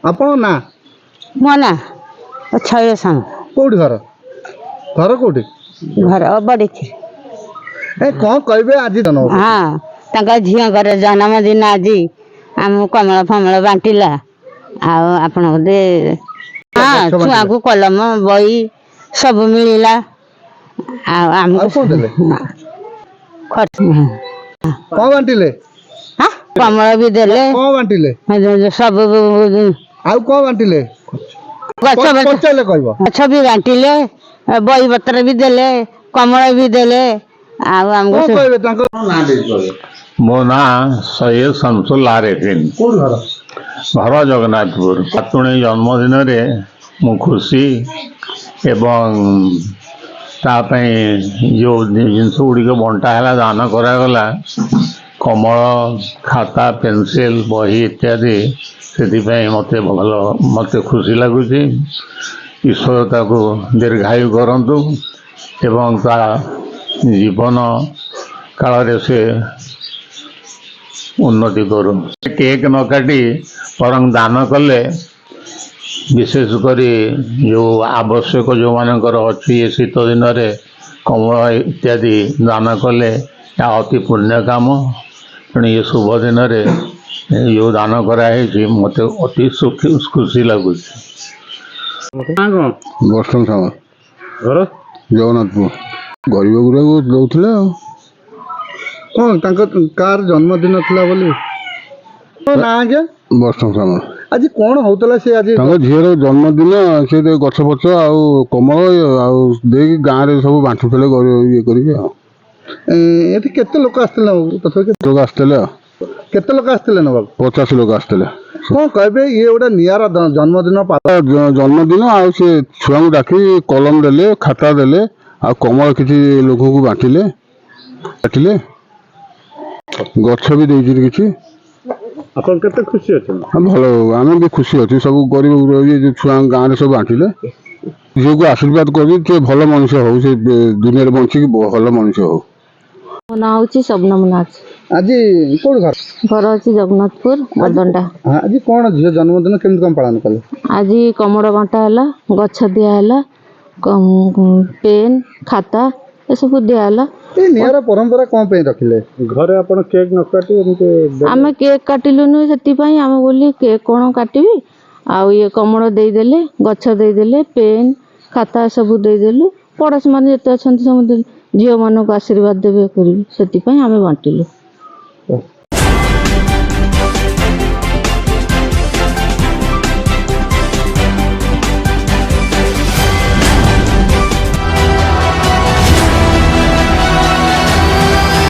ଆପଣ ନା ମୋ ନା ଛୟ ସାଙ୍ଗ କୋଉଠି ଘର ଘର କୋଉଠି ଘର ବଡ଼ିଛି। କଣ କହିବେ ଆଜି ଜନ୍ମ ହଁ ତାଙ୍କ ଝିଅଙ୍କର ଜନ୍ମଦିନ ଆଜି ଆମକୁ କମଳ ଫମଳ ବାଣ୍ଟିଲା ଆଉ ଆପଣଙ୍କୁ ଦେ ହଁ ଛୁଆଙ୍କୁ କଲମ ବହି ସବୁ ମିଳିଲା ଆଉ ଆମକୁ କଣ ଦେଲେ କଣ ବାଣ୍ଟିଲେ କମଳ ବି ଦେଲେ କଣ ବାଣ୍ଟିଲେ ସବୁ ଆଉ କଣ ବାଣ୍ଟିଲେ ପଚାରିଲେ କହିବ ଗଛ ବି ବାଣ୍ଟିଲେ ବହି ପତ୍ର ବି ଦେଲେ କମଳ ବି ଦେଲେ ଆଉ ଆମକୁ କଣ କହିବେ ତାଙ୍କ ମୋ ନାଁ ସୈୟଦ ଶମସୁଲ ଆରେଫିନ୍। କୋଉଠି ଘର ଘର ଜଗନ୍ନାଥପୁର। ପାତୁଣୀ ଜନ୍ମଦିନରେ ମୁଁ ଖୁସି ଏବଂ ତା ପାଇଁ ଯେଉଁ ଜିନିଷ ଗୁଡ଼ିକ ବଣ୍ଟା ହେଲା ଦାନ କରାଗଲା କମଳ ଖାତା ପେନସିଲ୍ ବହି ଇତ୍ୟାଦି ସେଥିପାଇଁ ମୋତେ ଖୁସି ଲାଗୁଛି। ଈଶ୍ୱର ତାକୁ ଦୀର୍ଘାୟୁ କରନ୍ତୁ ଏବଂ ତା ଜୀବନ କାଳରେ ସେ ଉନ୍ନତି କରୁ। କେକ୍ ନ କାଟି ବରଂ ଦାନ କଲେ ବିଶେଷ କରି ଯେଉଁ ଆବଶ୍ୟକ ଯେଉଁମାନଙ୍କର ଅଛି ଏ ଶୀତ ଦିନରେ କମଳ ଇତ୍ୟାଦି ଦାନ କଲେ ଏହା ଅତି ପୁଣ୍ୟ କାମ। ତେଣୁ ଏ ଶୁଭ ଦିନରେ ଯେଉଁ ଦାନ କରାହେଇଛି ମୋତେ ଅତି ଖୁସି ଲାଗୁଛି। ବର୍ଷମ ସାମଲ ଘର ଜଗନ୍ନାଥପୁର ଗରିବ ଗୁରାକୁ ଦଉଥିଲେ ଆଉ କଣ ତାଙ୍କ କାହାର ଜନ୍ମଦିନ ଥିଲା ବୋଲି ନା ଆଜ୍ଞା ବର୍ଷମ ସାମଲ ଆଜି କଣ ହଉଥିଲା ସେ ଆଜି ତାଙ୍କ ଝିଅର ଜନ୍ମଦିନ ସେ ଗଛ ଫଛ ଆଉ କମଳ ଆଉ ଦେଇକି ଗାଁରେ ସବୁ ବାଣ୍ଟୁଥିଲେ ଇଏ କରିକି ଆଉ ଏଠି କେତେ ଲୋକ ଆସିଥିଲେ ତଥାପି କେତେ ଲୋକ ଆସିଥିଲେ ଆଉ କେତେ ଲୋକ ଆସିଥିଲେ ନେବାକୁ 50 ଲୋକ ଆସିଥିଲେ। କଣ କହିବେ ଇଏ ଗୋଟେ ନିଆରା ଜନ୍ମଦିନ ଜନ୍ମଦିନ ଆଉ ସେ ଛୁଆଙ୍କୁ ଡାକି କଲମ ଦେଲେ ଖାତା ଦେଲେ ଆଉ କମଳ କିଛି ଲୋକଙ୍କୁ ବାଣ୍ଟିଲେ ଗଛ ବି ଦେଇଛି କିଛି। ଆପଣ କେତେ ଖୁସି ଅଛନ୍ତି? ଭଲ ଆମେ ବି ଖୁସି ଅଛୁ ସବୁ ଗରିବ ଛୁଆ ଗାଁରେ ସବୁ ବାଣ୍ଟିଲେ ଝିଅକୁ ଆଶୀର୍ବାଦ କରି ସେ ଭଲ ମଣିଷ ହଉ ସେ ଦୁନିଆରେ ବଞ୍ଚିକି ଭଲ ମଣିଷ ହଉ। ମୋ ନାଁ ହେଉଛି ଶବନମ ନାଥ। ଆଜି କୋଉଠି ଘର ଅଛି ଜଗନ୍ନାଥପୁର ବରଦଣ୍ଡା। ଆଜି କଣ ଝିଅ ଜନ୍ମଦିନ କେମିତି କଣ ପାଳନ କଲେ? ଆଜି କମଳ ବଣ୍ଟା ହେଲା, ଗଛ ଦିଆହେଲା, ପେନ୍ ଖାତା ଏସବୁ ଦିଆହେଲା। ଏଇ ନିଆରା ପରମ୍ପରା କଣ ପାଇଁ ରଖିଲେ? ଘରେ ଆପଣ କେକ୍ ନ କାଟି ଏମିତି ଆମେ କେକ୍ କାଟିଲୁନି ସେଥିପାଇଁ ଆମେ ବୋଲି କେକ୍ କଣ କାଟିବି ଆଉ ଇଏ କମଳ ଦେଇଦେଲେ ଗଛ ଦେଇଦେଲେ ପେନ୍ ଖାତା ସବୁ ଦେଇଦେଲୁ। ପଡ଼ୋଶୀ ମାନେ ଯେତେ ଅଛନ୍ତି ସମସ୍ତେ ଝିଅମାନଙ୍କୁ ଆଶୀର୍ବାଦ ଦେବେ କରିବି ସେଥିପାଇଁ ଆମେ ବାଣ୍ଟିଲୁ।